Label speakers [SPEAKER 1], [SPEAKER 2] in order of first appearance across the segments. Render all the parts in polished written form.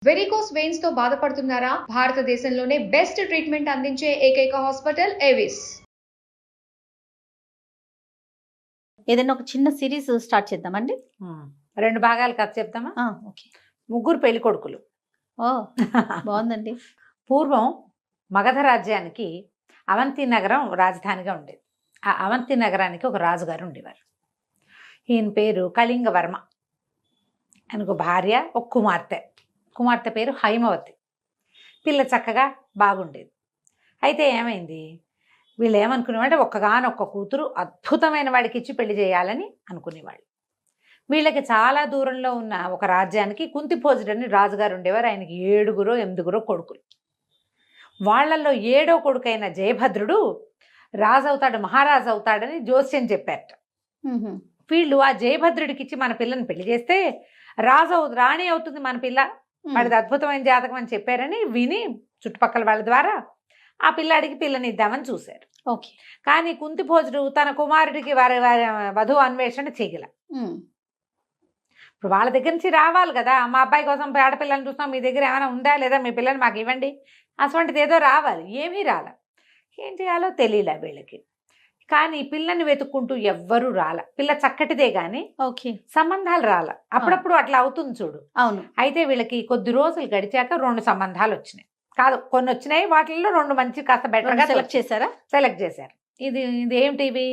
[SPEAKER 1] Varicose veins తో బాధపడుతున్నారా? భారతదేశంలోనే బెస్ట్ ట్రీట్మెంట్ అందించే ఏకైక హాస్పిటల్ ఏవిస్.
[SPEAKER 2] ఏదైనా ఒక చిన్న సిరీస్ స్టార్ట్ చేద్దామండి.
[SPEAKER 3] 2 భాగాలు కథ చెప్తామా?
[SPEAKER 2] ఓకే.
[SPEAKER 3] ముగ్గురు పెళ్లి కొడుకులు.
[SPEAKER 2] ఓ బాగుందండి.
[SPEAKER 3] పూర్వం మగధ రాజ్యానికి అవంతి నగరం రాజధానిగా ఉండేది. ఆ అవంతి నగరానికి ఒక రాజుగారు ఉండేవారు. ఈయన పేరు కళింగవర్మ. ఆయనకు భార్య, ఒక కుమార్తె పేరు హైమవతి. పిల్ల చక్కగా బాగుండేది. అయితే ఏమైంది, వీళ్ళు ఏమనుకునేవాళ్ళు, ఒక్కగానొక్క కూతురు అద్భుతమైన వాడికి ఇచ్చి పెళ్లి చేయాలని అనుకునేవాళ్ళు. వీళ్ళకి చాలా దూరంలో ఉన్న ఒక రాజ్యానికి కుంతిభోజుడని రాజుగారు ఉండేవారు. ఆయనకి 7-8 కొడుకులు. వాళ్ళల్లో 7వ కొడుకైన జయభద్రుడు రాజు అవుతాడు, మహారాజు అవుతాడని జోస్యం చెప్పారట. వీళ్ళు ఆ జయభద్రుడికి ఇచ్చి మన పిల్లని పెళ్లి చేస్తే రాణి అవుతుంది మన పిల్ల, వాడిది అద్భుతమైన జాతకం అని చెప్పారని విని చుట్టుపక్కల వాళ్ళ ద్వారా ఆ పిల్లాడికి పిల్లని ఇద్దామని చూశారు.
[SPEAKER 2] ఓకే.
[SPEAKER 3] కానీ కుంతిభోజుడు తన కుమారుడికి వారి వధువు అన్వేషణ చేయగల. ఇప్పుడు వాళ్ళ దగ్గర నుంచి రావాలి కదా, మా అబ్బాయి కోసం ఆడపిల్లని చూస్తాం, మీ దగ్గర ఏమైనా ఉందా లేదా, మీ పిల్లని మాకు ఇవ్వండి, అటువంటిది ఏదో రావాలి. ఏమీ రాలే. ఏం చేయాలో తెలియలే వీళ్ళకి. కానీ పిల్లని వెతుక్కుంటూ ఎవ్వరూ రాల. పిల్ల చక్కటిదే కానీ
[SPEAKER 2] ఓకే
[SPEAKER 3] సంబంధాలు రాల. అప్పుడప్పుడు అట్లా అవుతుంది చూడు.
[SPEAKER 2] అవును.
[SPEAKER 3] అయితే వీళ్ళకి కొద్ది రోజులు గడిచాక 2 సంబంధాలు వచ్చినాయి. కాదు, కొన్ని వచ్చినాయి. వాటిల్లో 2 మంచి కాస్త బెటర్గా
[SPEAKER 2] సెలెక్ట్ చేశారు.
[SPEAKER 3] ఇది ఏంటివి,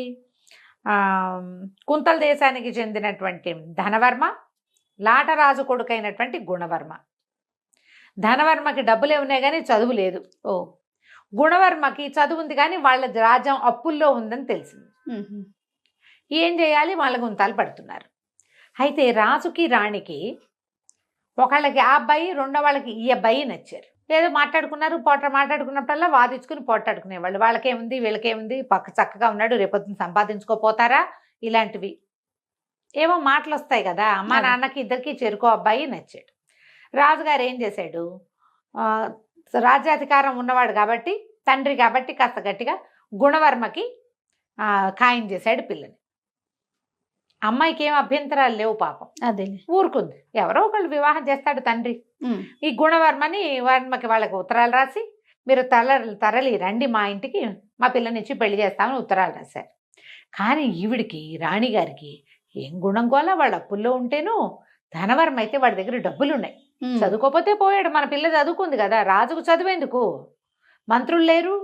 [SPEAKER 3] కుంతల దేశానికి చెందినటువంటి ధనవర్మ, లాటరాజు కొడుకైనటువంటి గుణవర్మ. ధనవర్మకి డబ్బులే ఉన్నాయి కానీ చదువు లేదు. గుణవర్మకి చదువు ఉంది కానీ వాళ్ళ రాజ్యం అప్పుల్లో ఉందని తెలిసింది. ఏం చేయాలి, వాళ్ళ గుంతాలు పడుతున్నారు. అయితే రాజుకి రాణికి ఒకళ్ళకి ఆ అబ్బాయి, రెండో వాళ్ళకి ఈ అబ్బాయి నచ్చారు. ఏదో మాట్లాడుకున్నప్పుడల్లా వాదించుకుని పోట్లాడుకునేవాళ్ళు. వాళ్ళకేముంది వీళ్ళకేముంది, పక్క చక్కగా ఉన్నాడు, రేపొద్దున సంపాదించుకోపోతారా, ఇలాంటివి ఏమో మాటలు వస్తాయి కదా. అమ్మా నాన్నకి ఇద్దరికి చెరుకో అబ్బాయి నచ్చాడు. రాజుగారు ఏం చేశాడు, రాజ్యాధికారం ఉన్నవాడు కాబట్టి, తండ్రి కాబట్టి కాస్త గట్టిగా గుణవర్మకి ఖాయం చేశాడు పిల్లని. అమ్మాయికి ఏం అభ్యంతరాలు లేవు పాపం,
[SPEAKER 2] అదే
[SPEAKER 3] ఊరుకుంది. ఎవరో ఒకళ్ళు వివాహం చేస్తాడు తండ్రి. ఈ వర్మకి వాళ్ళకి ఉత్తరాలు రాసి, మీరు తరలి రండి మా ఇంటికి, మా పిల్లనిచ్చి పెళ్లి చేస్తామని ఉత్తరాలు రాశారు. కానీ ఈవిడికి, రాణిగారికి ఏం గుణం కోలా, వాళ్ళ అప్పుల్లో ఉంటేను, ధనవర్మ అయితే వాడి దగ్గర డబ్బులు ఉన్నాయి, చదువుకోపోతే పోయాడు, మన పిల్ల చదువుకుంది కదా, రాజుకు చదువేందుకు, మంత్రులు లేరు,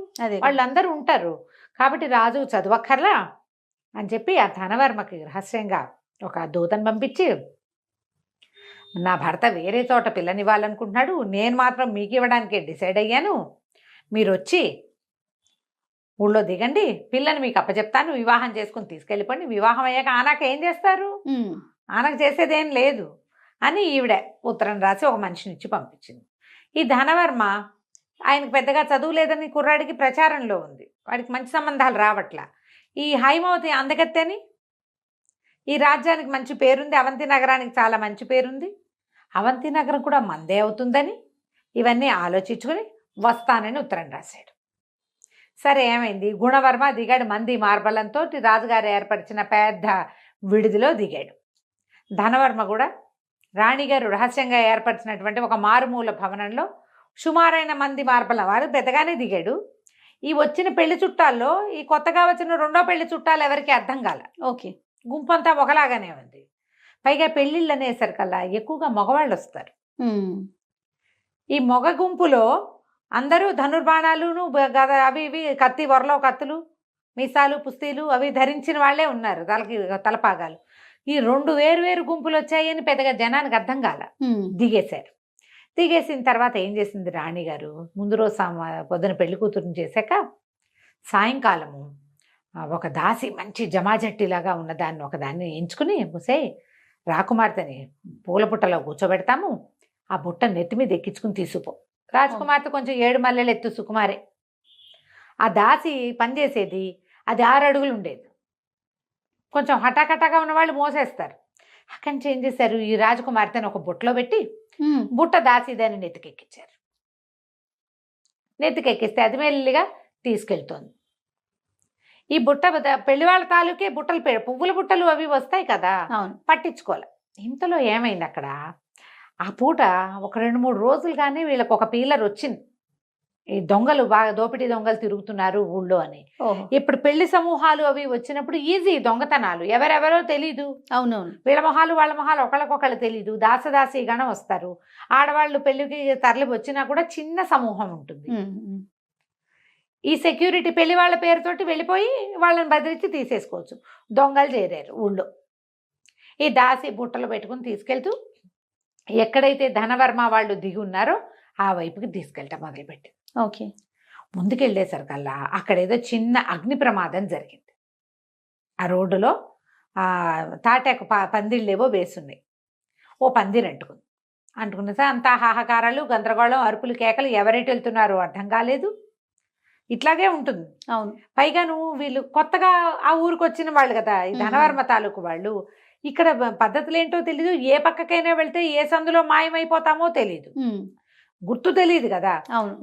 [SPEAKER 3] వాళ్ళందరూ ఉంటారు కాబట్టి రాజుకు చదువక్కర్లా అని చెప్పి ఆ ధనవర్మకి రహస్యంగా ఒక దూతను పంపించి, నా భర్త వేరే చోట పిల్లనివ్వాలనుకుంటున్నాడు, నేను మాత్రం మీకు ఇవ్వడానికే డిసైడ్ అయ్యాను, మీరు వచ్చి ఊళ్ళో దిగండి, పిల్లని మీకు అప్పచెప్తాను, వివాహం చేసుకుని తీసుకెళ్ళిపోండి. వివాహం అయ్యాక ఆనాక ఏం చేస్తారు, ఆనకు చేసేదేం లేదు అని ఈవిడ ఉత్తరం రాసి ఒక మనిషిని ఇచ్చి పంపించింది. ఈ ధనవర్మ ఆయనకు పెద్దగా చదువు లేదని కుర్రాడికి ప్రచారంలో ఉంది, వాడికి మంచి సంబంధాలు రావట్లా. ఈ హైమవతి అందగత్తెని, ఈ రాజ్యానికి మంచి పేరుంది, అవంతి నగరానికి చాలా మంచి పేరుంది, అవంతి నగరం కూడా మందే అవుతుందని ఇవన్నీ ఆలోచించుకుని వస్తానని ఉత్తరం రాశాడు. సరే, ఏమైంది, గుణవర్మ దిగాడు. మంది మార్బలంతో రాజుగారు ఏర్పరిచిన పెద్ద విడిదిలో దిగాడు. ధనవర్మ కూడా రాణిగారు రహస్యంగా ఏర్పరిచినటువంటి ఒక మారుమూల భవనంలో సుమారైన మంది మార్బలం వారు పెద్దగానే దిగాడు. ఈ వచ్చిన పెళ్లి చుట్టాల్లో ఈ కొత్తగా వచ్చిన 2వ పెళ్లి చుట్టాలు ఎవరికి అర్థం కాల.
[SPEAKER 2] ఓకే.
[SPEAKER 3] గుంపంతా ఒకలాగానే ఉంది. పైగా పెళ్ళిళ్ళు అనేసరికల్లా ఎక్కువగా మగవాళ్ళు వస్తారు. ఈ మగ గుంపులో అందరూ ధనుర్బాణాలును అవి ఇవి కత్తి, వరలో కత్తులు, మీసాలు, పుస్తీలు అవి ధరించిన వాళ్ళే ఉన్నారు, తలపాగాలు. ఈ 2 వేరు గుంపులు వచ్చాయని పెద్దగా జనానికి అర్థం కాల. దిగేశారు. దిగేసిన తర్వాత ఏం చేసింది రాణిగారు, ముందు రోజు పొద్దున పెళ్లి కూతురుని చేశాక సాయంకాలము ఒక దాసి మంచి జమాజట్టిలాగా ఉన్నదాన్ని ఒకదాన్ని ఎంచుకుని, ముసే రాకుమార్తెని పూల బుట్టలో కూర్చోబెడతాము, ఆ బుట్ట నెత్తి మీద ఎక్కించుకుని తీసుకుపో. రాజకుమార్తె కొంచెం 7 మల్లెలు ఎత్తు సుకుమారే. ఆ దాసి పనిచేసేది అది 6 అడుగులు ఉండేది. కొంచెం హఠాకటాగా ఉన్నవాళ్ళు మోసేస్తారు. అక్కడి నుంచి ఏం చేశారు, ఈ రాజకుమార్తెను ఒక బుట్టలో పెట్టి బుట్ట దాసి దాన్ని నెత్తికెక్కించారు. నెత్తికెక్కిస్తే అది మెల్లిగా తీసుకెళ్తోంది. ఈ బుట్ట పెళ్లివాళ్ళ తాలూకే బుట్టలు, పువ్వుల బుట్టలు అవి వస్తాయి కదా, పట్టించుకోవాలి. ఇంతలో ఏమైంది, అక్కడ ఆ పూట ఒక 2-3 రోజులు కానీ వీళ్ళకి ఒక పీలర్ వచ్చింది, ఈ దొంగలు బాగా దోపిడీ దొంగలు తిరుగుతున్నారు ఊళ్ళో అని.
[SPEAKER 2] ఓహో.
[SPEAKER 3] ఇప్పుడు పెళ్లి సమూహాలు అవి వచ్చినప్పుడు ఈజీ దొంగతనాలు, ఎవరెవరో తెలీదు,
[SPEAKER 2] అవునవును.
[SPEAKER 3] వీళ్ళ మొహాలు వాళ్ళ మొహాలు ఒకళ్ళకొకళ్ళు తెలీదు, దాసదాసి గణం వస్తారు. ఆడవాళ్ళు పెళ్లికి తరలి వచ్చినా కూడా చిన్న సమూహం ఉంటుంది. ఈ సెక్యూరిటీ పెళ్లి వాళ్ళ పేరుతోటి వెళ్ళిపోయి వాళ్ళని బెదిరించి తీసేసుకోవచ్చు. దొంగలు చేరారు ఊళ్ళో. ఈ దాసి బుట్టలు పెట్టుకుని తీసుకెళ్తూ ఎక్కడైతే ధనవర్మ వాళ్ళు దిగి ఉన్నారో ఆ వైపుకి తీసుకెళ్ళటం మొదలుపెట్టి,
[SPEAKER 2] ఓకే,
[SPEAKER 3] ముందుకెళ్ళేసరికల్లా అక్కడ ఏదో చిన్న అగ్ని ప్రమాదం జరిగింది. ఆ రోడ్డులో తాటాకు పందిళ్ళేవో వేసున్నాయి. ఓ పందిరి అంటుకున్న సార్ అంతా హాహాకారాలు, గందరగోళం, అరుపులు, కేకలు, ఎవరెటు వెళ్తున్నారో అర్థం కాలేదు. ఇట్లాగే ఉంటుంది.
[SPEAKER 2] అవును.
[SPEAKER 3] పైగాను వీళ్ళు కొత్తగా ఆ ఊరికి వచ్చిన వాళ్ళు కదా, ఈ ధనవర్మ తాలూకు వాళ్ళు. ఇక్కడ పద్ధతులు ఏంటో తెలీదు, ఏ పక్కకైనా వెళ్తే ఏ సందులో మాయమైపోతామో తెలీదు, గుర్తు తెలియదు కదా.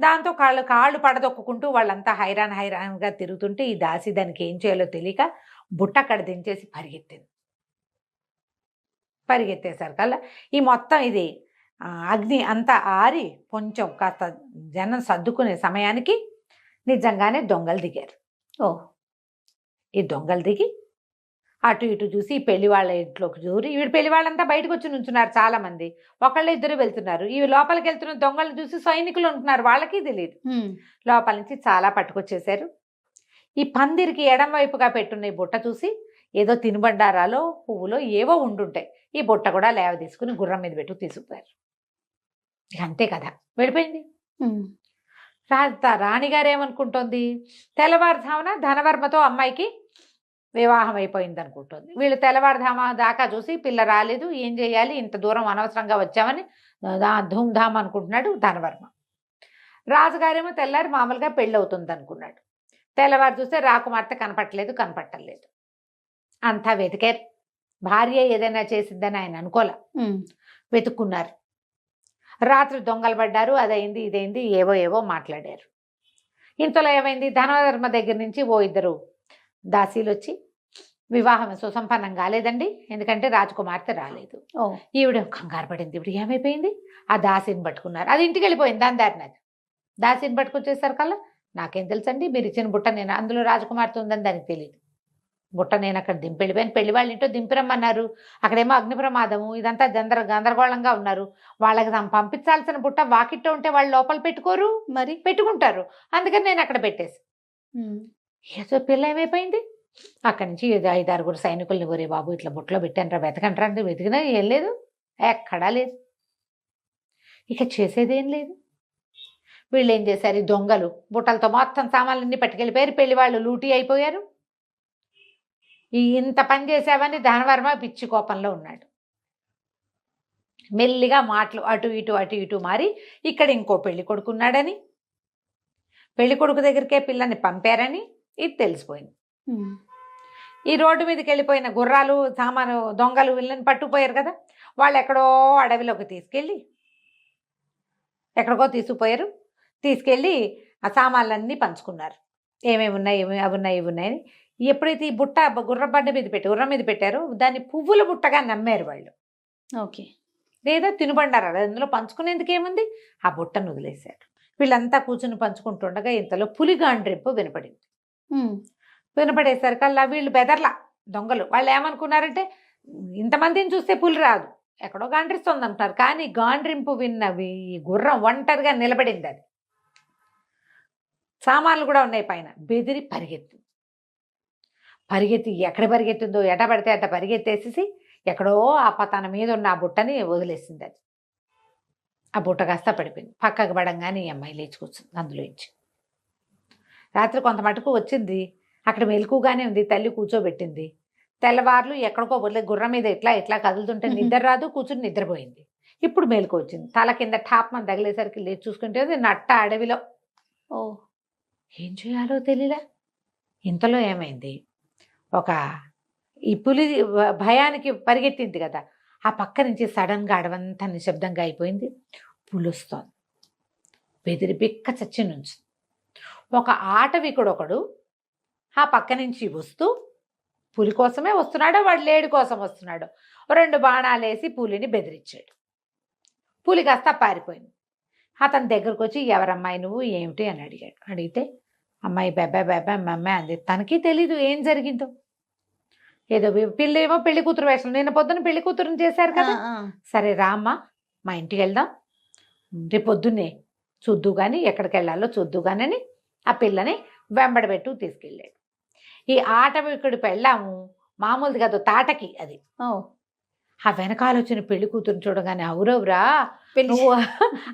[SPEAKER 3] దాంతో కాళ్ళు పడదొక్కుంటూ వాళ్ళంతా హైరాన్గా తిరుగుతుంటే ఈ దాసి దానికి ఏం చేయాలో తెలియక బుట్ట అక్కడ దించేసి పరిగెత్తేసరికల్లా ఈ మొత్తం ఇది అగ్ని అంతా ఆరి కొంచెం కాస్త జనం సర్దుకునే సమయానికి నిజంగానే దొంగలు దిగారు. ఈ దొంగలు దిగి అటు ఇటు చూసి పెళ్లి వాళ్ళ ఇంట్లోకి చూరి, వీడు పెళ్లి వాళ్ళంతా బయటకు వచ్చి నుంచున్నారు, చాలా మంది, ఒకళ్ళు ఇద్దరు వెళ్తున్నారు. ఇవి లోపలికి వెళ్తున్న దొంగలు చూసి సైనికులు ఉంటున్నారు, వాళ్ళకి తెలియదు. లోపల నుంచి చాలా పట్టుకొచ్చేసారు. ఈ పందిరికి ఎడం వైపుగా పెట్టున్న ఈ బుట్ట చూసి ఏదో తినుబండారాలో పువ్వులో ఏవో ఉండుంటాయి. ఈ బుట్ట కూడా లేవ తీసుకుని గుర్రం మీద పెట్టు తీసుకుపోయారు. అంతే కదా, వెళ్ళిపోయింది. రాణిగారు ఏమనుకుంటోంది, తెల్లవారుజామున ధనవర్మతో అమ్మాయికి వివాహం అయిపోయింది అనుకుంటుంది. వీళ్ళు తెల్లవారుధామ దాకా చూసి పిల్ల రాలేదు, ఏం చేయాలి, ఇంత దూరం అనవసరంగా వచ్చామని ధూమ్ధామ్ అనుకుంటున్నాడు ధనవర్మ. రాజుగారేమో తెల్లారి మామూలుగా పెళ్ళి అవుతుంది అనుకున్నాడు. తెల్లవారు చూస్తే రాకుమార్తె కనపట్టలేదు. అంతా వెతికారు. భార్య ఏదైనా చేసిందని ఆయన అనుకోలే, వెతుక్కున్నారు. రాత్రి దొంగలు పడ్డారు, అదైంది ఇదైంది ఏవో మాట్లాడారు. ఇంతలో ఏమైంది, ధనవర్మ దగ్గర నుంచి ఓ ఇద్దరు దాసీలు వచ్చి వివాహం సుసంపన్నం కాలేదండి, ఎందుకంటే రాజకుమార్తె రాలేదు. ఈవిడ కంగారు పడింది. ఇప్పుడు ఏమైపోయింది, ఆ దాసిని పట్టుకున్నారు. అది ఇంటికి వెళ్ళిపోయింది, దాని దారిన దాసిని పట్టుకొచ్చేసరికల్లా నాకేం తెలుసండి, మీరు ఇచ్చిన బుట్ట నేను, అందులో రాజకుమార్తె ఉందని దానికి తెలియదు. బుట్ట నేను అక్కడ వెళ్ళిపోయాను, పెళ్లి వాళ్ళ ఇంటో దింపిరమ్మన్నారు, అక్కడేమో అగ్ని ప్రమాదము, ఇదంతా గందరగోళంగా ఉన్నారు. వాళ్ళకి పంపించాల్సిన బుట్ట వాకిట్లో ఉంటే వాళ్ళు లోపల పెట్టుకోరు, మరి పెట్టుకుంటారు, అందుకని నేను అక్కడ పెట్టేసి. ఏదో పిల్ల ఏమైపోయింది, అక్కడి నుంచి 5-6 సైనికుల్ని, ఒరే బాబు ఇట్లా బుట్టలో పెట్టాను రా, వెతకంటారా అంటే వెతికినా ఏం లేదు, ఎక్కడా లేదు. ఇక చేసేదేం లేదు. వీళ్ళు ఏం చేశారు, ఈ దొంగలు బుట్టలతో మొత్తం సామాన్లన్నీ పట్టుకెళ్ళిపోయారు. పెళ్లి వాళ్ళు లూటీ అయిపోయారు. ఇంత పని చేసావని ధనవర్మ పిచ్చి కోపంలో ఉన్నాడు. మెల్లిగా మాటలు అటు ఇటు మారి ఇక్కడ ఇంకో పెళ్లి కొడుకున్నాడని, పెళ్లి కొడుకు దగ్గరికే పిల్లని పంపారని ఇది తెలిసిపోయింది. ఈ రోడ్డు మీదకి వెళ్ళిపోయిన గుర్రాలు సామాను దొంగలు వీళ్ళని పట్టుకుపోయారు కదా, వాళ్ళు ఎక్కడో అడవిలోకి తీసుకెళ్ళి ఆ సామాన్లన్నీ పంచుకున్నారు. ఏమేమి ఉన్నాయి, అవి ఉన్నాయని. ఎప్పుడైతే ఈ బుట్ట గుర్రం మీద పెట్టారో దాన్ని పువ్వుల బుట్టగా నమ్మారు వాళ్ళు. ఓకే, లేదా తినుబండారాలు, అందులో పంచుకునేందుకు ఏముంది, ఆ బుట్టను వదిలేశారు. వీళ్ళంతా కూర్చుని పంచుకుంటుండగా ఇంతలో పులి గాండ్రింపు వినపడేసరికల్లా వీళ్ళు బెదర్లా దొంగలు. వాళ్ళు ఏమనుకున్నారంటే ఇంతమందిని చూస్తే పులి రాదు, ఎక్కడో గాండ్రిస్తుంది అంటారు. కానీ గాండ్రింపు విన్నవి ఈ గుర్రం ఒంటరిగా నిలబడింది. అది సామాన్లు కూడా ఉన్నాయి పైన. బెదిరి పరిగెత్తి ఎక్కడ పరిగెత్తుందో, ఎట పడితే అట్ట పరిగెత్తేసేసి ఎక్కడో తన మీద ఉన్న ఆ బుట్టని వదిలేసింది. అది ఆ బుట్ట కాస్త పడిపోయింది. పక్కకు పడంగానే ఈ అమ్మాయి లేచి కూర్చుంది అందులో ఇచ్చి. రాత్రి కొంత మటుకు వచ్చింది, అక్కడ మెలకుగానే ఉంది, తల్లి కూర్చోబెట్టింది. తెల్లవార్లు ఎక్కడికో వదిలే గుర్రం మీద ఇట్లా కదులుతుంటే నిద్ర రాదు, కూర్చుని నిద్రపోయింది. ఇప్పుడు మెలకు వచ్చింది, తల కింద టాప్మని తగిలేసరికి లేచి చూసుకుంటే నట్ట అడవిలో. ఏం చేయాలో తెలియలా. ఇంతలో ఏమైంది, ఈ పులి భయానికి పరిగెత్తింది కదా, ఆ పక్క నుంచి సడన్గా అడవంతా నిశ్శబ్దంగా అయిపోయింది. పులి వస్తోంది, బెదిరి బిక్క చచ్చి నుంచి. ఒక ఆటవికుడొకడు ఆ పక్క నుంచి వస్తూ, పులి కోసమే వస్తున్నాడో వాడు లేడి కోసం వస్తున్నాడో, 2 బాణాలు వేసి పులిని బెదిరించాడు. పులి కాస్త పారిపోయింది. అతని దగ్గరకు వచ్చి ఎవరమ్మాయి నువ్వు ఏమిటి అని అడిగాడు. అడిగితే అమ్మాయి బెబ్బా మమ్మే అంది. తనకి తెలీదు ఏం జరిగిందో. ఏదో పిల్ల ఏమో పెళ్లి కూతురు వేషం, నిన్న పొద్దున పెళ్లి కూతురుని చేశారు కదా, సరే రామ్మా మా ఇంటికి వెళ్దాం, రేపు పొద్దున్నే చూద్దు కానీ ఎక్కడికి వెళ్ళాలో చూద్దు కానీ అని ఆ పిల్లని వెంబడబెట్టు తీసుకెళ్ళాడు. ఈ ఆటవికుడి పెళ్ళాము మామూలుది కాదు, తాటకి అది. ఆ వెనకాల వచ్చిన పెళ్లి కూతురుని చూడగానే అవురవురా నువ్వు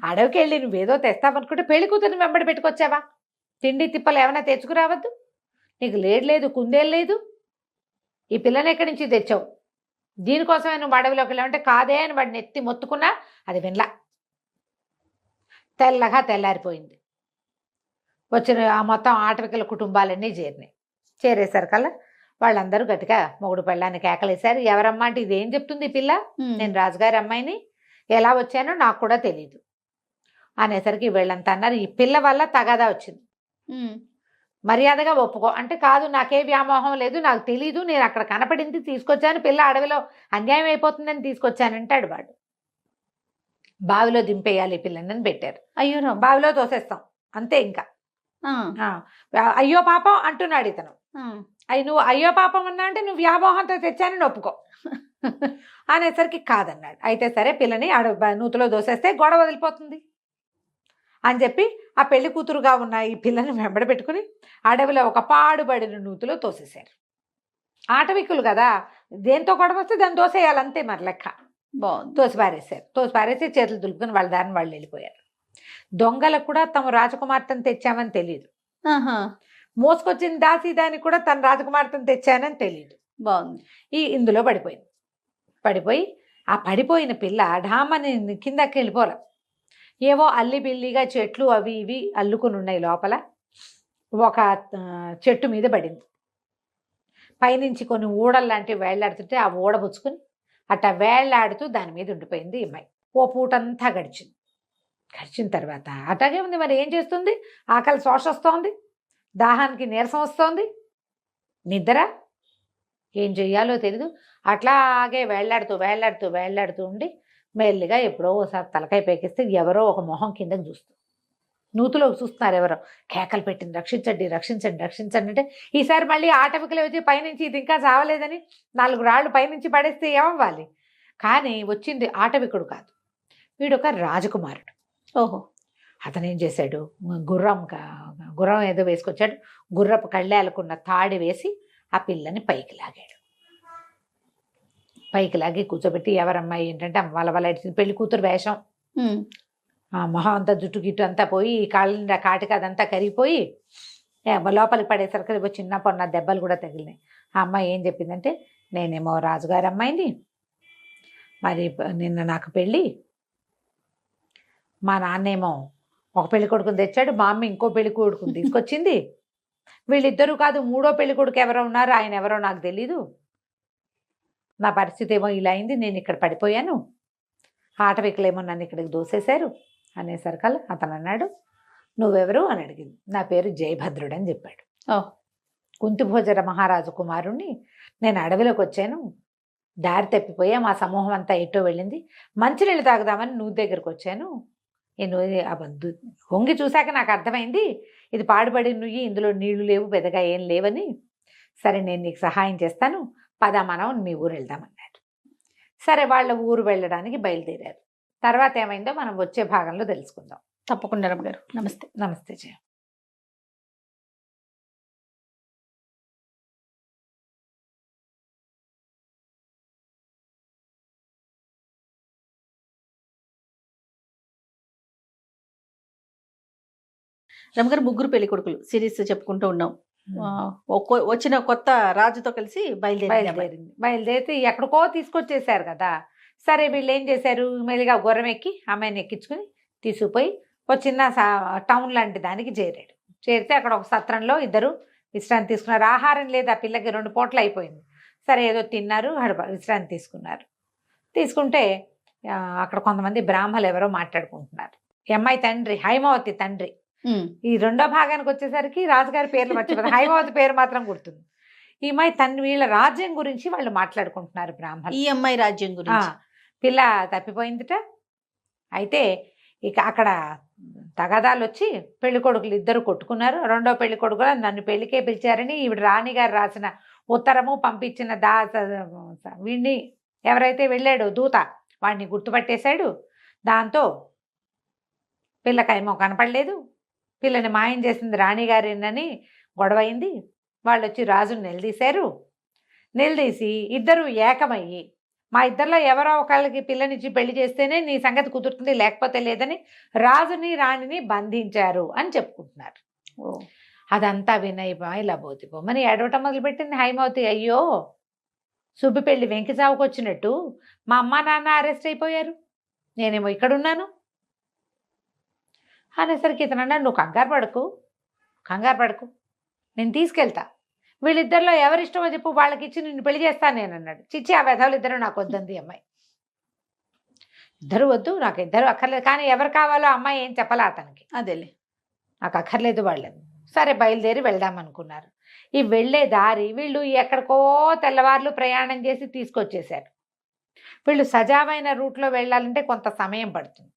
[SPEAKER 3] అడవికి వెళ్ళి నువ్వేదో తెస్తావనుకుంటే పెళ్లి కూతురిని వెంబడి పెట్టుకొచ్చావా? తిండి తిప్పలు ఏమైనా తెచ్చుకురావద్దు, నీకు లేదు కుందేలు లేదు, ఈ పిల్లని ఎక్కడి నుంచి తెచ్చావు, దీనికోసమే నువ్వు అడవిలోకి వెళ్ళావంటే కాదే అని వాడిని ఎత్తి మొత్తుకున్నా అది వినలా. తెల్లగా తెల్లారిపోయింది. వచ్చిన ఆ మొత్తం ఆటవికల కుటుంబాలన్నీ చేరేసరికల్లా వాళ్ళందరూ గట్టిగా మొగుడు పెళ్ళాన్ని కేకలేశారు. ఎవరమ్మా అంటే ఇదేం చెప్తుంది ఈ పిల్ల, నేను రాజుగారి అమ్మాయిని, ఎలా వచ్చానో నాకు కూడా తెలీదు అనేసరికి వీళ్ళంతా అన్నారు ఈ పిల్ల వల్ల తగాదా వచ్చింది, మర్యాదగా ఒప్పుకో అంటే కాదు నాకే వ్యామోహం లేదు, నాకు తెలీదు, నేను అక్కడ కనపడింది తీసుకొచ్చాను, పిల్ల అడవిలో అన్యాయం అయిపోతుందని తీసుకొచ్చానంటాడు వాడు. బావిలో దింపేయాలి పిల్లని పెట్టారు.
[SPEAKER 2] అయ్యో
[SPEAKER 3] బావిలో తోసేస్తాం అంతే. ఇంకా అయ్యో పాపం అంటున్నాడు ఇతను. నువ్వు అయ్యో పాపం అన్నా అంటే నువ్వు వ్యామోహంతో తెచ్చానని ఒప్పుకో అనేసరికి కాదన్నాడు. అయితే సరే పిల్లని నూతులో దోసేస్తే గొడవ వదిలిపోతుంది అని చెప్పి ఆ పెళ్లి కూతురుగా ఉన్న ఈ పిల్లని వెంబడ పెట్టుకుని అడవిలో ఒక పాడుబడిన నూతులో తోసేశారు. ఆటవికులు కదా, దేంతో గొడవ వస్తే దాన్ని దోసేయాలంతే మరి లెక్క. తోసిపారేశారు. తోసిపారేసి చేతులు దులుపుకుని వాళ్ళ దారిని వాళ్ళు వెళ్ళిపోయారు. దొంగలకు కూడా తమ రాజకుమార్తెను తెచ్చామని తెలియదు, మోసుకొచ్చిన దానికి కూడా తన రాజకుమార్తెను తెచ్చానని తెలియదు.
[SPEAKER 2] బాగుంది.
[SPEAKER 3] ఇందులో పడిపోయి ఆ పడిపోయిన పిల్ల ఢామని కిందకి వెళ్ళిపోలే, ఏవో అల్లిబిల్లిగా చెట్లు అవి ఇవి అల్లుకుని ఉన్నాయి లోపల. ఒక చెట్టు మీద పడింది. పైనుంచి కొన్ని ఊడల్లాంటివి వేళ్లాడుతుంటే ఆ ఊడ పుచ్చుకుని అట్టా వేళ్లాడుతూ దాని మీద ఉండిపోయింది ఈ అమ్మాయి. ఓ పూటంతా గడిచిన తర్వాత అట్లాగే ఉంది. మరి ఏం చేస్తుంది? ఆకలి శోష వస్తోంది, దాహానికి నీరసం వస్తోంది, నిద్ర ఏం చెయ్యాలో తెలీదు. అట్లాగే వేళ్లాడుతూ ఉండి మెల్లిగా ఎప్పుడో ఒకసారి తలకాయ పేకిస్తే ఎవరో ఒక మొహం కిందకి చూస్తుంది. నూతులోకి చూస్తున్నారు ఎవరో, కేకలు పెట్టింది రక్షించండి అంటే ఈసారి మళ్ళీ ఆటవికలు వచ్చి పైనుంచి ఇది ఇంకా చావలేదని 4 రాళ్ళు పైనుంచి పడేస్తే ఏమవ్వాలి? కానీ వచ్చింది ఆటవికుడు కాదు, వీడొక రాజకుమారుడు.
[SPEAKER 2] ఓహో.
[SPEAKER 3] అతను ఏం చేశాడు, గుర్రం ఏదో వేసుకొచ్చాడు, గుర్రపు కళ్ళేలకున్న తాడి వేసి ఆ పిల్లని పైకి లాగి కూర్చోబెట్టి ఎవరమ్మాయి ఏంటంటే వాళ్ళ పెళ్లి కూతురు వేషం, ఆ మొహం అంతా జుట్టు గిట్టు అంతా పోయి కాళ్ళ కాటికి అదంతా కరిగిపోయి లోపలికి పడేసరికి చిన్న పొన్న దెబ్బలు కూడా తగిలినాయి. ఆ అమ్మాయి ఏం చెప్పిందంటే నేనేమో రాజుగారి అమ్మాయిని, మరి నిన్న నాకు పెళ్ళి, మా నాన్నేమో ఒక పెళ్లి కొడుకుని తెచ్చాడు, మా అమ్మ ఇంకో పెళ్లి కొడుకుని తీసుకొచ్చింది, వీళ్ళిద్దరూ కాదు 3వ పెళ్లి కొడుకు ఎవరో ఉన్నారు, ఆయన ఎవరో నాకు తెలీదు, నా పరిస్థితి ఏమో ఇలా అయింది, నేను ఇక్కడ పడిపోయాను, ఆటవికులేమో నన్ను ఇక్కడికి దోసేశారు అనేసరికల్లా అతను అన్నాడు నువ్వెవరు అని అడిగింది. నా పేరు జయభద్రుడు అని చెప్పాడు. కుంతిభోజర మహారాజు కుమారుణ్ణి, నేను అడవిలోకి వచ్చాను, దారి తప్పిపోయా, మా సమూహం అంతా ఎటో వెళ్ళింది, మంచినీళ్ళు తాగుదామని నువ్వు దగ్గరకు వచ్చాను, నేను వంగి చూశాక నాకు అర్థమైంది ఇది పాడుపడి నుయ్యి, ఇందులో నీళ్లు లేవు, పెద్దగా ఏం లేవని, సరే నేను నీకు సహాయం చేస్తాను, పద మనం మీ ఊరు వెళ్దామన్నాడు. సరే వాళ్ళ ఊరు వెళ్ళడానికి బయలుదేరారు. తర్వాత ఏమైందో మనం వచ్చే భాగంలో తెలుసుకుందాం.
[SPEAKER 2] తప్పకుండా రమ్మ గారు. నమస్తే.
[SPEAKER 3] నమస్తే జయ.
[SPEAKER 2] రమ్మ గారు, 3 పెళ్లి కొడుకులు సిరీస్ చెప్పుకుంటూ ఉన్నాం. వచ్చిన కొత్త రాజుతో కలిసి
[SPEAKER 3] బయలుదేరితే ఎక్కడికో తీసుకొచ్చేసారు కదా. సరే వీళ్ళు ఏం చేశారు, మెల్లిగా గుర్రం ఎక్కి అమ్మాయిని ఎక్కించుకుని తీసుకుపోయి ఒక చిన్న టౌన్ లాంటి దానికి చేరితే అక్కడ ఒక సత్రంలో ఇద్దరు విశ్రాంతి తీసుకున్నారు. ఆహారం లేదు ఆ పిల్లకి, 2 పూటలు అయిపోయింది. సరే ఏదో తిన్నారు, విశ్రాంతి తీసుకుంటే అక్కడ కొంతమంది బ్రాహ్మలు ఎవరో మాట్లాడుకుంటున్నారు. ఈ అమ్మాయి తండ్రి హైమావతి తండ్రి. ఈ 2వ భాగానికి వచ్చేసరికి రాజుగారి పేర్లు మర్చిపోతారు, హైమావతి పేరు మాత్రం గుర్తుంది. ఈ అమ్మాయి వీళ్ళ రాజ్యం గురించి వాళ్ళు మాట్లాడుకుంటున్నారు బ్రాహ్మణులు.
[SPEAKER 2] ఈ అమ్మాయి రాజ్యం గురించి.
[SPEAKER 3] పిల్ల తప్పిపోయిందిట, అయితే ఇక అక్కడ తగాదాలు వచ్చి పెళ్లి కొడుకులు ఇద్దరు కొట్టుకున్నారు. రెండో పెళ్లి కొడుకులు నన్ను పెళ్లికే పిలిచారని ఈవిడ రాణిగారు రాసిన ఉత్తరము పంపించిన వీడిని ఎవరైతే వెళ్ళాడో దూత వాడిని గుర్తుపట్టేశాడు. దాంతో పిల్లకేమో కనపడలేదు, పిల్లని మాయం చేసింది రాణిగారేనని గొడవైంది. వాళ్ళు వచ్చి రాజుని నిలదీశారు. నిలదీసి ఇద్దరు ఏకమయ్యి మా ఇద్దరిలో ఎవరో ఒకళ్ళకి పిల్లనిచ్చి పెళ్లి చేస్తేనే నీ సంగతి కుదురుతుంది, లేకపోతే లేదని రాజుని రాణిని బంధించారు అని చెప్పుకుంటున్నారు. అదంతా వినయ్ ఇలా పోతి బొమ్మని ఏడవటం మొదలుపెట్టింది హైమవతి. అయ్యో సుబ్బి పెళ్లి వెంకి చావుకు వచ్చినట్టు మా అమ్మ నాన్న అరెస్ట్ అయిపోయారు, నేనేమో ఇక్కడున్నాను అనేసరికి ఇతనన్నా నువ్వు కంగారు పడకు, నేను తీసుకెళ్తా, వీళ్ళిద్దరిలో ఎవరిష్టమో చెప్పు, వాళ్ళకి ఇచ్చి నిన్ను పెళ్లి చేస్తాను నేను అన్నాడు. చిచ్చి ఆ వెధవులు ఇద్దరు నాకు వద్దంది అమ్మాయి. ఇద్దరు వద్దు, నాకు ఇద్దరు అక్కర్లేదు, కానీ ఎవరు కావాలో అమ్మాయి ఏం చెప్పాలా అతనికి.
[SPEAKER 2] అదేలే
[SPEAKER 3] నాకు అక్కర్లేదు వాళ్ళని. సరే బయలుదేరి వెళ్దామనుకున్నారు. ఈ వెళ్ళే దారి వీళ్ళు ఎక్కడికో తెల్లవార్లు ప్రయాణం చేసి తీసుకొచ్చేశారు. వీళ్ళు సజావైన రూట్లో వెళ్ళాలంటే కొంత సమయం పడుతుంది.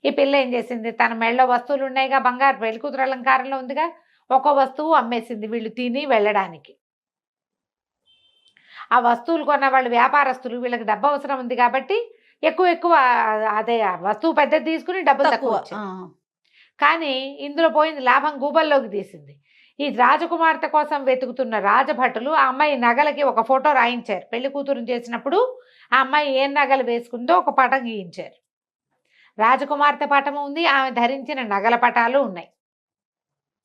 [SPEAKER 3] ఈ పిల్ల ఏం చేసింది, తన మెళ్ళ వస్తువులు ఉన్నాయిగా, బంగారు పెళ్లి కూతురు అలంకారంలో ఉందిగా, ఒక వస్తువు అమ్మేసింది వీళ్ళు తిని వెళ్ళడానికి. ఆ వస్తువులు కొన్న వాళ్ళు వ్యాపారస్తులు, వీళ్ళకి డబ్బు అవసరం ఉంది కాబట్టి ఎక్కువ అదే వస్తువు పెద్దది తీసుకుని డబ్బులు తక్కువ వచ్చింది. కానీ ఇందులో పోయింది లాభం గూబల్లోకి తీసింది. ఈ రాజకుమార్తె కోసం వెతుకుతున్న రాజభటులు ఆ అమ్మాయి నగలకి ఒక ఫోటో రాయించారు. పెళ్లి కూతురుని చేసినప్పుడు ఆ అమ్మాయి ఏం నగలు వేసుకుందో ఒక పటం గీయించారు. రాజకుమార్తె పటం ఉంది, ఆమె ధరించిన నగల పటాలు ఉన్నాయి.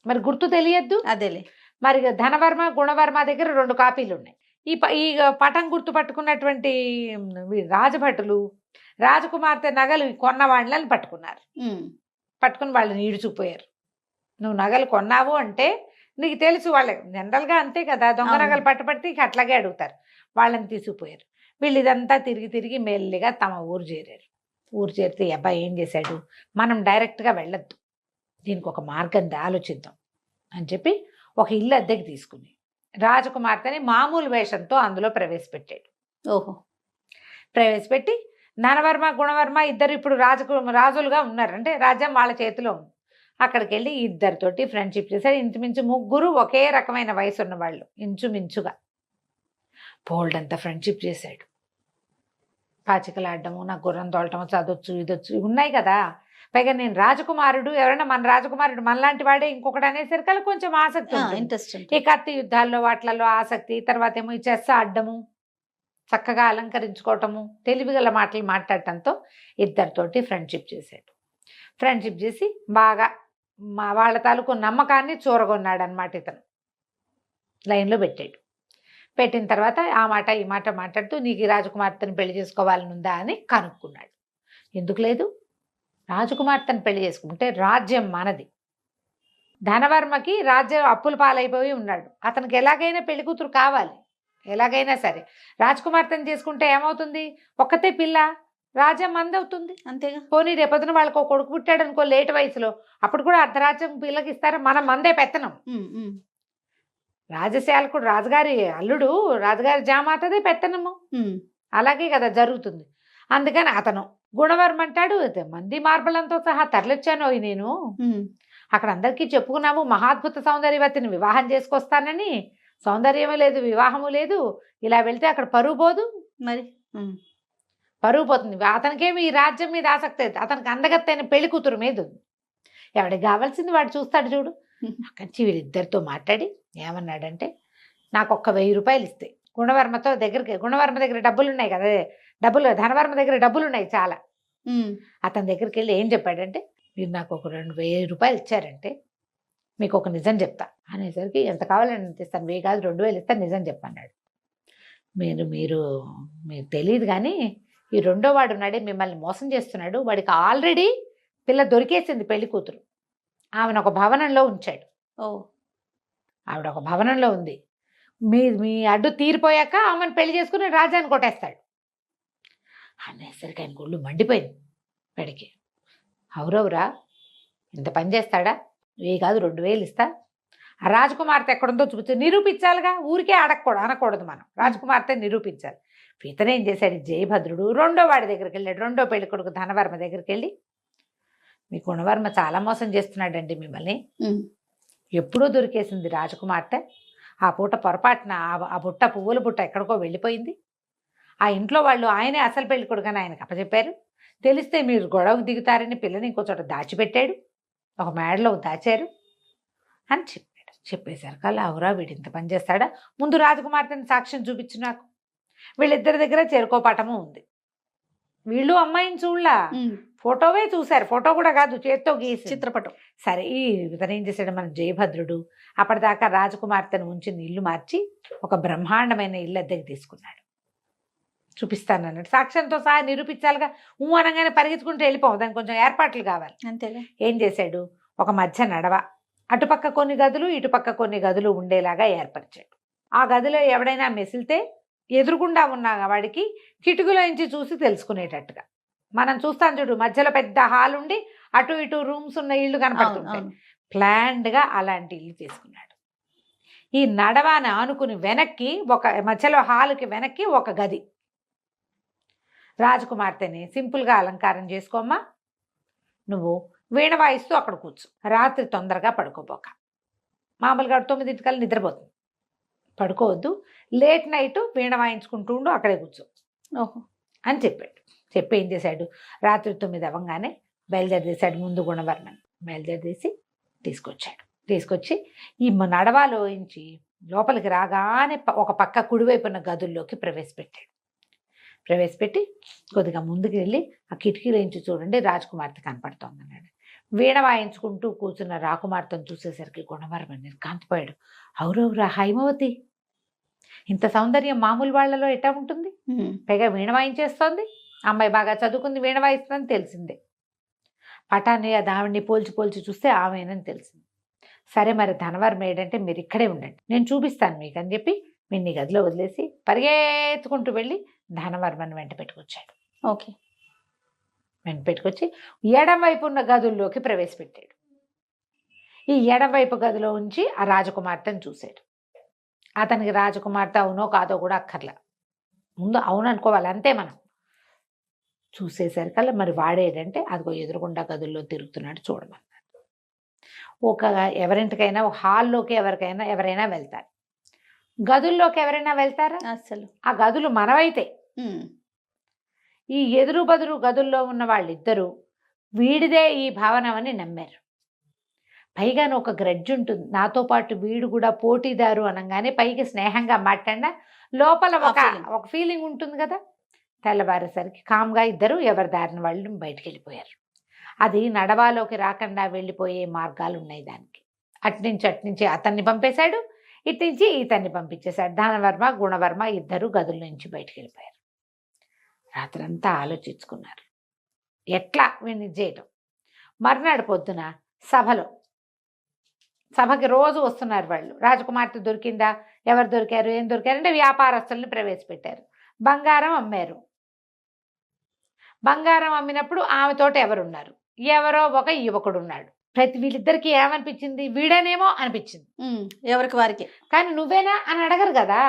[SPEAKER 3] మరి గుర్తు తెలియద్దు.
[SPEAKER 2] అదేలే.
[SPEAKER 3] మరి ధనవర్మ గుణవర్మ దగ్గర 2 కాపీలు ఉన్నాయి. ఈ పటం గుర్తు పట్టుకున్నటువంటి రాజభటులు రాజకుమార్తె నగలు కొన్న వాళ్ళని పట్టుకుని వాళ్ళని ఈడ్చుకుపోయారు. నువ్వు నగలు కొన్నావు అంటే నీకు తెలుసు, వాళ్ళకి జనరల్గా అంతే కదా, దొంగ నగలు పట్టుబడితే ఇక అట్లాగే అడుగుతారు. వాళ్ళని తీసుకుపోయారు. వీళ్ళు ఇదంతా తిరిగి మెల్లిగా తమ ఊరు చేరారు. ఊరు చేరితే అబ్బాయి ఏం చేశాడు, మనం డైరెక్ట్గా వెళ్ళొద్దు, దీనికి ఒక మార్గం ఆలోచిద్దాం అని చెప్పి ఒక ఇల్లు అద్దెకి తీసుకుని రాజకుమార్తెని మామూలు వేషంతో అందులో ప్రవేశపెట్టాడు. ప్రవేశపెట్టి ధనవర్మ గుణవర్మ ఇద్దరు ఇప్పుడు రాజులుగా ఉన్నారు, అంటే రాజ్యం వాళ్ళ చేతిలో ఉంది. అక్కడికి వెళ్ళి ఇద్దరితోటి ఫ్రెండ్షిప్ చేశాడు. ఇంచుమించు 3 ఒకే రకమైన వయసు ఉన్న వాళ్ళు, ఇంచుమించుగా బోల్డ్ అంతా ఫ్రెండ్షిప్ చేశాడు. పాచికలాడటము, నా గుర్రం తోలటము, చదవచ్చు ఇదొచ్చు ఉన్నాయి కదా. పైగా నేను రాజకుమారుడు, ఎవరైనా మన రాజకుమారుడు మనలాంటి వాడే ఇంకొకటి అనేసరికి కొంచెం ఆసక్తి,
[SPEAKER 2] ఇంట్రెస్ట్.
[SPEAKER 3] ఈ కత్తి యుద్ధాల్లో వాటిలలో ఆసక్తి. తర్వాత ఏమో ఈ చెస్ ఆడటము, చక్కగా అలంకరించుకోవటము, తెలివిగల మాటలు మాట్లాడటంతో ఇద్దరితోటి ఫ్రెండ్షిప్ చేశాడు. ఫ్రెండ్షిప్ చేసి బాగా వాళ్ళ తాలూకు నమ్మకాన్ని చూరగొన్నాడు అనమాట. ఇతను లైన్లో పెట్టాడు. పెట్టిన తర్వాత ఆ మాట ఈ మాట మాట్లాడుతూ నీకు ఈ రాజకుమార్తెను పెళ్లి చేసుకోవాలని ఉందా అని కనుక్కున్నాడు. ఎందుకు లేదు, రాజకుమార్తెను పెళ్లి చేసుకుంటే రాజ్యం మనది. ధనవర్మకి రాజ్యం అప్పుల పాలైపోయి ఉన్నాడు, అతనికి ఎలాగైనా పెళ్లి కూతురు కావాలి, ఎలాగైనా సరే. రాజకుమార్తెను చేసుకుంటే ఏమవుతుంది, ఒక్కతే పిల్ల, రాజ్యం మందవుతుంది అంతేగా. పోనీ రేపొద్దున వాళ్ళకి ఒక కొడుకు పుట్టాడు అనుకో లేట్ వయసులో, అప్పుడు కూడా అర్ధరాజ్యం పిల్లకి ఇస్తారా, మనం మందే పెత్తనం. రాజశాలకుడు రాజుగారి అల్లుడు, రాజుగారి జామాతదే పెత్తనము, అలాగే కదా జరుగుతుంది. అందుకని అతను గుణవర్మ అంటాడు, మంది మార్బలంతో సహా తరలిచ్చాను నేను, అక్కడ అందరికీ చెప్పుకున్నాము మహాద్భుత సౌందర్యవతిని వివాహం చేసుకొస్తానని. సౌందర్యము లేదు, వివాహము లేదు, ఇలా వెళ్తే అక్కడ పరువు పోదు, మరి పరువు పోతుంది. అతనికేమి ఈ రాజ్యం మీద ఆసక్తి లేదు, అతనికి అందగత్తైన పెళ్లి కూతురు మీద ఉంది. ఎవడికి కావాల్సింది వాడు చూస్తాడు చూడు. అక్కడి వీళ్ళిద్దరితో మాట్లాడి ఏమన్నాడంటే, నాకు 1000 రూపాయలు ఇస్తే గుణవర్మతో దగ్గరికి, గుణవర్మ దగ్గర డబ్బులు ఉన్నాయి కదా, ధనవర్మ దగ్గర డబ్బులు ఉన్నాయి చాలా. అతని దగ్గరికి వెళ్ళి ఏం చెప్పాడంటే, మీరు నాకు ఒక 2000 రూపాయలు ఇచ్చారంటే మీకు ఒక నిజం చెప్తా అనేసరికి, ఎంత కావాలని ఎంత ఇస్తాను, 1000 కాదు 2000 ఇస్తాను, నిజం చెప్పన్నాడు. మీరు తెలియదు కానీ ఈ రెండో వాడు ఉన్నాడే మిమ్మల్ని మోసం చేస్తున్నాడు, వాడికి ఆల్రెడీ పిల్ల దొరికేసింది పెళ్లి కూతురు, ఆమెను ఒక భవనంలో ఉంచాడు. ఆవిడ ఒక భవనంలో ఉంది, మీ అడ్డు తీరిపోయాక ఆమెను పెళ్లి చేసుకుని రాజాన్ని కొట్టేస్తాడు అనేసరికి ఆయన గుళ్ళు మండిపోయింది. వాడికి అవురవురా ఇంత పని చేస్తాడా, 1000 కాదు 2000 ఇస్తా, ఆ రాజకుమార్తె ఎక్కడుందో చూపించు, నిరూపించాలిగా, ఊరికే అనకూడదు మనం, రాజకుమార్తె నిరూపించాలి. ఇతను ఏం చేశాడు, జయభద్రుడు రెండో వాడి దగ్గరికి వెళ్ళాడు. రెండో పెళ్లి కొడుకు ధనవర్మ దగ్గరికి వెళ్ళి, మీ గుణవర్మ చాలా మోసం చేస్తున్నాడండి మిమ్మల్ని, ఎప్పుడూ దొరికేసింది రాజకుమార్తె, ఆ పూట పొరపాటున ఆ బుట్ట పువ్వుల బుట్ట ఎక్కడికో వెళ్ళిపోయింది, ఆ ఇంట్లో వాళ్ళు ఆయనే అసలు పెళ్లి కొడుకని ఆయనకు అప్పచెప్పారు, తెలిస్తే మీరు గొడవకు దిగుతారని పిల్లని ఇంకో చోట దాచిపెట్టాడు, ఒక మేడలో దాచారు అని చెప్పాడు. చెప్పేశారు కల్లా అవురా వీడు ఇంత పని చేస్తాడా, ముందు రాజకుమార్తెని సాక్ష్యం చూపించు నాకు. వీళ్ళిద్దరి దగ్గర చెరుకోపటము ఉంది. వీళ్ళు అమ్మాయిని చూడలా, ఫోటోవే చూశారు, ఫోటో కూడా కాదు చేత్తో గీసి
[SPEAKER 2] చిత్రపటం.
[SPEAKER 3] సరే ఈ ఇతను ఏం చేశాడు, మన జయభద్రుడు అప్పటిదాకా రాజకుమార్తెను ఉంచిన ఇల్లు మార్చి ఒక బ్రహ్మాండమైన ఇల్లు అద్దెకి తీసుకున్నాడు. చూపిస్తాను అన్నాడు, సాక్ష్యంతో సహా నిరూపించాలిగా. అనగానే పరిగెత్తుకుంటూ వెళ్ళిపోవు, దానికి కొంచెం ఏర్పాట్లు కావాలి.
[SPEAKER 2] అంతేగా.
[SPEAKER 3] ఏం చేశాడు, ఒక మధ్య నడవ, అటుపక్క కొన్ని గదులు ఇటుపక్క కొన్ని గదులు ఉండేలాగా ఏర్పరిచాడు. ఆ గదిలో ఎవడైనా మెసిలితే ఎదురుగుండా ఉన్న వాడికి కిటికీలోంచి చూసి తెలుసుకునేటట్టుగా. మనం చూస్తాం చూడు, మధ్యలో పెద్ద హాల్ ఉండి అటు ఇటు రూమ్స్ ఉన్న ఇళ్ళు కనపడుతుంటాయి. ప్లాన్డ్గా అలాంటి ఇల్లు తీసుకున్నాడు. ఈ నడవాని ఆనుకుని వెనక్కి ఒక మధ్యలో హాల్కి వెనక్కి ఒక గది. రాజకుమార్తెని సింపుల్గా అలంకారం చేసుకోమ్మా, నువ్వు వీణ వాయిస్తూ అక్కడ కూర్చో, రాత్రి తొందరగా పడుకోబోక, మామూలుగా 9 నిద్రపోతుంది, పడుకోవద్దు, లేట్ నైట్ వీణ వాయించుకుంటూ ఉండు, అక్కడే కూర్చో అని చెప్పాడు. చెప్పి ఏం చేశాడు, రాత్రి 9 అవ్వగానే బయలుదేరేసాడు. ముందు గుణవర్మని బయలుదేరేసి తీసుకొచ్చి ఈ నడవాలోంచి లోపలికి రాగానే ఒక పక్క కుడివైపున్న గదుల్లోకి ప్రవేశపెట్టి కొద్దిగా ముందుకు వెళ్ళి ఆ కిటికీలోంచి చూడండి రాజకుమార్తె కనపడుతోంది అన్నాడు. వీణ వాయించుకుంటూ కూర్చున్న రాకుమార్తెను చూసేసరికి గుణవర్మ నిర్కాంతపోయాడు. అవురవురా హైమవతి, ఇంత సౌందర్యం మామూలు వాళ్లలో ఎట్టా ఉంటుంది, పైగా వీణ వాయించేస్తోంది, అమ్మాయి బాగా చదువుకుంది, వీణ వాయిస్తుందని తెలిసిందే. పటాన్ని ఆవిడ్ని పోల్చి చూస్తే ఆమెనని తెలిసింది. సరే మరి ధనవర్మ ఏంటంటే మీరు ఇక్కడే ఉండండి, నేను చూపిస్తాను మీకు అని చెప్పి మీ గదిలో వదిలేసి పరిగెత్తుకుంటూ వెళ్ళి ధనవర్మని వెంట పెట్టుకొచ్చాడు. వెంట పెట్టుకొచ్చి ఎడం వైపు ఉన్న గదుల్లోకి ప్రవేశపెట్టాడు. ఈ ఎడం వైపు గదిలో ఉంచి ఆ రాజకుమార్తెను చూశాడు. అతనికి రాజకుమార్తె అవునో కాదో కూడా అక్కర్లా, ముందు అవును అనుకోవాలి అంతే. మనం చూసేసరికల్లా మరి వాడేటంటే అదిగో ఎదురుగుండా గదుల్లో తిరుగుతున్నాడు చూడమన్నాడు. ఎవరింటికైనా హాల్లోకి ఎవరైనా వెళ్తారు, గదుల్లోకి ఎవరైనా వెళ్తారా? అసలు ఆ గదులు మనవైతే ఈ ఎదురు బదురు గదుల్లో ఉన్న వాళ్ళిద్దరూ వీడిదే ఈ భావనవని నమ్మారు. పైగాను ఒక గ్రడ్జ్ ఉంటుంది, నాతో పాటు వీడు కూడా పోటీదారు అనగానే పైకి స్నేహంగా మాట్లాడినా లోపల ఒక ఫీలింగ్ ఉంటుంది కదా. తెల్లవారేసరికి కామ్గా ఇద్దరు ఎవరి దారిన వాళ్ళు బయటికి వెళ్ళిపోయారు. అది నడవాలోకి రాకుండా వెళ్ళిపోయే మార్గాలు ఉన్నాయి దానికి. అట్నుంచి అతన్ని పంపేశాడు, ఇట్నుంచి ఇతన్ని పంపించేశాడు. ధనవర్మ గుణవర్మ ఇద్దరు గదుల నుంచి బయటికి వెళ్ళిపోయారు. రాత్రంతా ఆలోచించుకున్నారు ఎట్లా వీడిని చేయటం. మర్నాడు పొద్దున సభకి రోజు వస్తున్నారు వాళ్ళు. రాజకుమార్తె దొరికిందా, ఎవరు దొరికారు, ఏం దొరికారు అంటే వ్యాపారస్తుల్ని ప్రవేశపెట్టారు. బంగారం అమ్మారు. బంగారం అమ్మినప్పుడు ఆమెతోటి ఎవరున్నారు, ఎవరో ఒక యువకుడు ఉన్నాడు. వీళ్ళిద్దరికి ఏమనిపించింది, వీడనేమో అనిపించింది
[SPEAKER 2] ఎవరికి వారికి.
[SPEAKER 3] కానీ నువ్వేనా అని అడగరు కదా.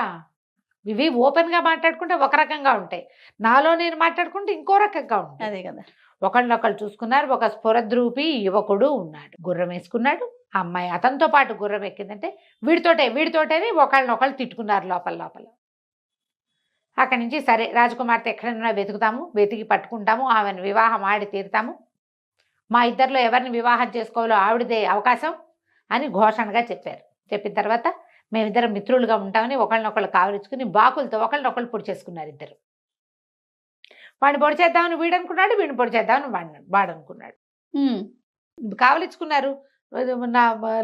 [SPEAKER 3] ఇవి ఓపెన్గా మాట్లాడుకుంటే ఒక రకంగా ఉంటాయి, నాలో నేను మాట్లాడుకుంటే ఇంకో రకంగా ఉంటాయి.
[SPEAKER 2] అదే కదా.
[SPEAKER 3] ఒకళ్ళనొకళ్ళు చూసుకున్నారు. ఒక స్ఫురద్రూపి యువకుడు ఉన్నాడు, గుర్రం వేసుకున్నాడు. అమ్మాయి అతనితో పాటు గుర్రం ఎక్కిందంటే వీడితోటేని ఒకళ్ళనొకళ్ళు తిట్టుకున్నారు లోపల. అక్కడి నుంచి సరే రాజకుమార్తె ఎక్కడైనా వెతికి పట్టుకుంటాము, ఆమెను వివాహం ఆడి తీరుతాము, మా ఇద్దరిలో ఎవరిని వివాహం చేసుకోవాలో ఆవిడదే అవకాశం అని ఘోషణగా చెప్పారు. చెప్పిన తర్వాత మేమిద్దరం మిత్రులుగా ఉంటామని ఒకళ్ళనొకళ్ళు కావలించుకుని బాకులతో ఒకళ్ళనొకళ్ళు పొడి చేసుకున్నారు. ఇద్దరు వాడిని పొడి చేద్దామని వీడు అనుకున్నాడు, వీడిని పొడి చేద్దామని వాడు అనుకున్నాడు. కావలించుకున్నారు.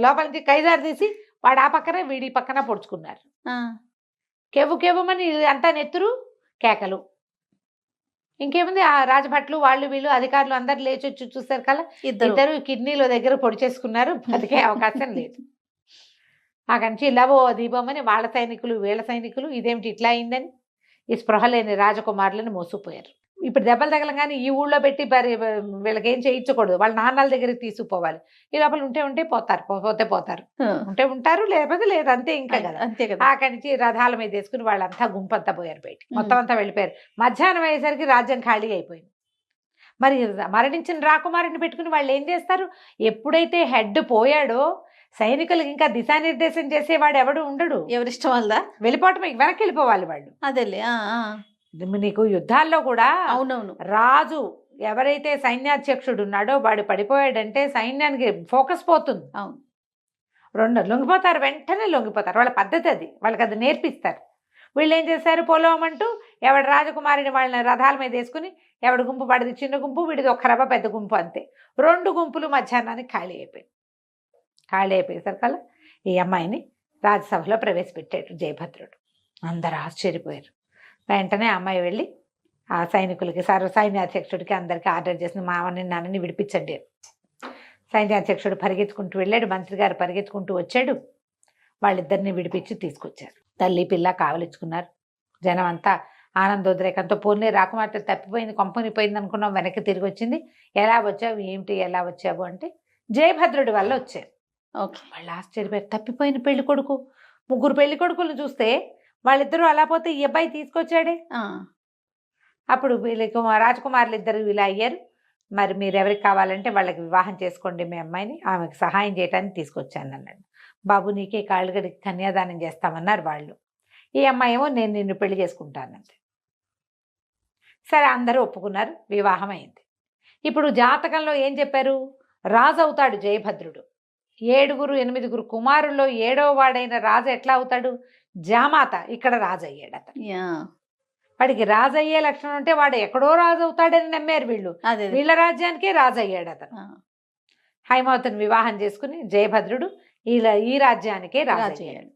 [SPEAKER 3] లోపల నుంచి కైజారు తీసి వాడు ఆ పక్కన వీడి పక్కన పొడుచుకున్నారు. కెవ్వుమని అంతా నెత్తురు కేకలు. ఇంకేముంది, ఆ రాజభట్లు వాళ్ళు వీళ్ళు అధికారులు అందరు లేచి వచ్చి చూస్తారు కదా, ఇద్దరు కిడ్నీల దగ్గర పొడి చేసుకున్నారు, బతికే అవకాశం లేదు. అక్కడి నుంచి లవో దీపమని వాళ్ళ సైనికులు వీళ్ళ సైనికులు ఇదేమిటి ఇట్లా అయిందని ఈ స్పృహ లేని రాజకుమారులను మోసుకుపోయారు. ఇప్పుడు దెబ్బలు తగలంగానే ఈ ఊళ్ళో పెట్టి వీళ్ళకి ఏం చేయించకూడదు, వాళ్ళ నాన్నల దగ్గరికి తీసుకుపోవాలి. ఈ లోపల ఉంటే పోతారు, పోతారు, ఉంటే ఉంటారు, లేకపోతే లేదు, అంతే ఇంకా కదా.
[SPEAKER 2] అంతే కదా.
[SPEAKER 3] అక్కడి నుంచి రథాల మీద వేసుకుని వాళ్ళంతా గుంపంతా పోయారు బయట, మొత్తం అంతా వెళ్ళిపోయారు. మధ్యాహ్నం అయ్యేసరికి రాజ్యం ఖాళీ అయిపోయింది. మరి మరణించిన రాకుమారుని పెట్టుకుని వాళ్ళు ఏం చేస్తారు? ఎప్పుడైతే హెడ్ పోయాడో సైనికులకు ఇంకా దిశానిర్దేశం చేసేవాడు ఎవడు ఉండడు.
[SPEAKER 2] ఎవరిష్టం వల్ల
[SPEAKER 3] వెళ్ళిపోవటం, వెనక్కి వెళ్ళిపోవాలి వాళ్ళు.
[SPEAKER 2] అదేలే.
[SPEAKER 3] నీకు యుద్ధాల్లో కూడా
[SPEAKER 2] అవునవును.
[SPEAKER 3] రాజు ఎవరైతే సైన్యాధ్యక్షుడు ఉన్నాడో వాడు పడిపోయాడంటే సైన్యానికి ఫోకస్ పోతుంది.
[SPEAKER 2] అవును.
[SPEAKER 3] లొంగిపోతారు, వెంటనే లొంగిపోతారు. వాళ్ళ పద్ధతి అది, వాళ్ళకి అది నేర్పిస్తారు. వీళ్ళు ఏం చేశారు? పొలవమంటూ ఎవడు రాజకుమారిని వాళ్ళని రథాల మీద వేసుకుని ఎవడు గుంపు పడిది చిన్న గుంపు, వీడిది ఒక్క రవ్వ పెద్ద గుంపు, అంతే. 2 గుంపులు మధ్యాహ్నానికి ఖాళీ అయిపోయేసరికల్లా ఈ అమ్మాయిని రాజ్యసభలో ప్రవేశపెట్టాడు జయభద్రుడు. అందరూ ఆశ్చర్యపోయారు. వెంటనే అమ్మాయి వెళ్ళి ఆ సైనికులకి, సైన్యాధ్యక్షుడికి అందరికీ ఆర్డర్ చేసిన మామని నాన్నని విడిపించండి. సైన్యాధ్యక్షుడు పరిగెత్తుకుంటూ వెళ్ళాడు, మంత్రి గారు పరిగెత్తుకుంటూ వచ్చాడు. వాళ్ళిద్దరిని విడిపించి తీసుకొచ్చారు. తల్లి పిల్ల కావలించుకున్నారు. జనం అంతా ఆనందోద్రేకంతో, పోన్లే రాకుమార్తె తప్పిపోయింది, కొంపనిపోయింది అనుకున్నాం, వెనక్కి తిరిగి వచ్చింది. ఎలా వచ్చావు, ఏమిటి, ఎలా వచ్చావు అంటే జయభద్రుడి వల్ల వచ్చారు.
[SPEAKER 2] ఓకే.
[SPEAKER 3] వాళ్ళు ఆశ్చర్యపోయారు. తప్పిపోయిన పెళ్లి కొడుకు, 3 పెళ్లి కొడుకులను చూస్తే వాళ్ళిద్దరూ అలా పోతే ఈ అబ్బాయి తీసుకొచ్చాడే. అప్పుడు వీళ్ళకి రాజకుమారులు ఇద్దరు ఇలా అయ్యారు. మరి మీరు ఎవరికి కావాలంటే వాళ్ళకి వివాహం చేసుకోండి మీ అమ్మాయిని, ఆమెకు సహాయం చేయడానికి తీసుకొచ్చాను అన్నాడు. బాబు నీకే కాళ్ళగడికి కన్యాదానం చేస్తామన్నారు వాళ్ళు. ఈ అమ్మాయి ఏమో నేను నిన్ను పెళ్లి చేసుకుంటానంటే. సరే అందరూ ఒప్పుకున్నారు, వివాహం అయింది. ఇప్పుడు జాతకంలో ఏం చెప్పారు? రాజు అవుతాడు జయభద్రుడు. 7-8 కుమారుల్లో 7వ వాడైన రాజు ఎట్లా అవుతాడు? జామాత ఇక్కడ రాజు అయ్యాడు అతను. వాడికి రాజు అయ్యే లక్షణం ఉంటే వాడు ఎక్కడో రాజు అవుతాడని నమ్మారు వీళ్ళు. వీళ్ళ రాజ్యానికే రాజు అయ్యాడు అతను. హైమావతిని వివాహం చేసుకుని జయభద్రుడు ఈ రాజ్యానికే రాజు అయ్యాడు.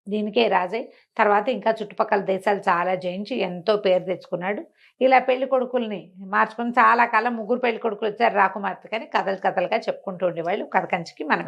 [SPEAKER 3] దీనికే రాజై తర్వాత ఇంకా చుట్టుపక్కల దేశాలు చాలా జయించి ఎంతో పేరు తెచ్చుకున్నాడు. ఇలా పెళ్లి కొడుకుల్ని మార్చుకుని చాలా కాలం 3 పెళ్లి కొడుకులు వచ్చారు రాకుమార్తె, కానీ కథలుగా చెప్పుకుంటూ ఉండేవాళ్ళు. కథ కంచికి మనం